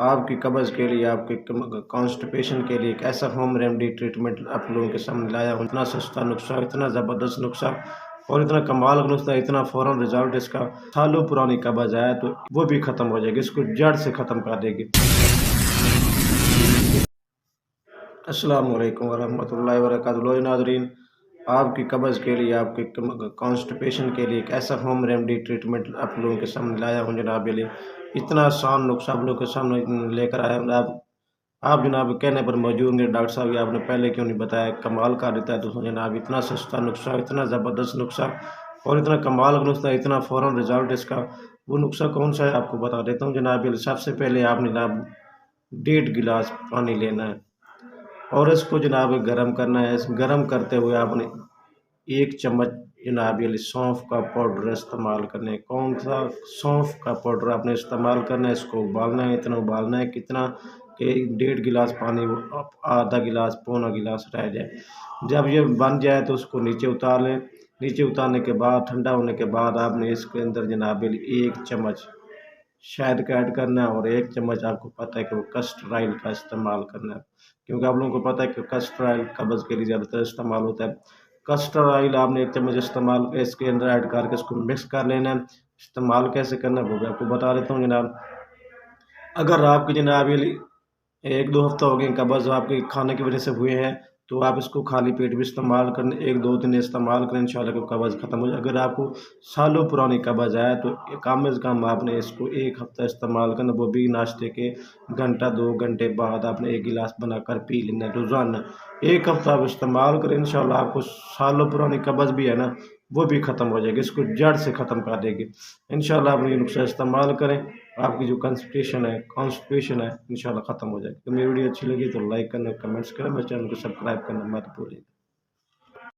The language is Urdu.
آپ کی قبض کے لیے، آپ کے کانسٹیپیشن کے لیے ایک ایسا ہوم ریمیڈی ٹریٹمنٹ آپ لوگوں کے سامنے لایا ہوں۔ اتنا سستا نسخہ، اتنا زبردست نسخہ اور اتنا کمال کا نسخہ، اتنا فوراً رزلٹ اس کا۔ سالوں پرانی قبض ہے تو وہ بھی ختم ہو جائے گی، اس کو جڑ سے ختم کر دے گی۔ السلام علیکم ورحمۃ اللہ وبرکاتہ۔ لو ناظرین، آپ کی قبض کے لیے، آپ کے کانسٹیپیشن کے لیے ایک ایسا ہوم ریمیڈی ٹریٹمنٹ آپ لوگوں کے سامنے لایا ہوں جناب علی۔ اتنا آسان نسخہ آپ لوگوں کے سامنے لے کر آیا ہوں۔ آپ جناب کہنے پر موجود ہوں گے ڈاکٹر صاحب یہ آپ نے پہلے کیوں نہیں بتایا، کمال کا دیتا ہے دوستوں جناب۔ اتنا سستا نسخہ، اتنا زبردست نسخہ اور اتنا کمال کا نسخہ، اتنا فوراً رزلٹ اس کا۔ وہ نسخہ کون سا ہے آپ کو بتا دیتا ہوں جناب علی۔ سب سے پہلے آپ نے جناب 1.5 گلاس پانی لینا ہے اور اس کو جناب گرم کرنا ہے۔ اس گرم کرتے ہوئے آپ نے 1 چمچ جناب علی سونف کا پاؤڈر استعمال کرنا ہے۔ کون سا؟ سونف کا پاؤڈر آپ نے استعمال کرنا ہے۔ اس کو ابالنا ہے، اتنا ابالنا ہے کتنا کہ 1.5 گلاس پانی آدھا گلاس پونا گلاس رہ جائے۔ جب یہ بن جائے تو اس کو نیچے اتار لیں۔ نیچے اتارنے کے بعد، ٹھنڈا ہونے کے بعد آپ نے اس کے اندر جناب علی 1 چمچ شہد کا ایڈ کرنا ہے اور 1 چمچ آپ کو پتہ ہے کہ وہ کسٹر آئل کا استعمال کرنا ہے، کیونکہ آپ لوگوں کو پتہ ہے کہ کسٹر آئل قبض کے لیے زیادہ تر استعمال ہوتا ہے۔ کسٹر آئل آپ نے 1 چمچ استعمال اس کے اندر ایڈ کر کے اس کو مکس کر لینا ہے۔ استعمال کیسے کرنا ہے وہ بھی آپ کو بتا دیتا ہوں جناب۔ اگر آپ کی جناب علی 1-2 ہفتہ ہو گئے قبض آپ کے کھانے کی وجہ سے ہوئے ہیں تو آپ اس کو خالی پیٹ بھی استعمال کریں، 1-2 دن استعمال کریں، انشاءاللہ کہ قبض ختم ہو جائے۔ اگر آپ کو سالوں پرانی قبض ہے تو کم از کم آپ نے اس کو 1 ہفتہ استعمال کرنا، وہ بھی ناشتے کے گھنٹہ 2 گھنٹے بعد آپ نے 1 گلاس بنا کر پی لینا ہے روزانہ۔ 1 ہفتہ آپ استعمال کریں، انشاءاللہ آپ کو سالوں پرانی قبض بھی ہے نا وہ بھی ختم ہو جائے گی، اس کو جڑ سے ختم کر دے گی۔ انشاءاللہ آپ یہ نسخہ استعمال کریں، آپ کی جو کانسٹیپیشن ہے انشاءاللہ ختم ہو جائے گی۔ تو میری ویڈیو اچھی لگی تو لائک کرنا، کمنٹس کرنا، میرے چینل کو سبسکرائب کرنا مت بھولیں۔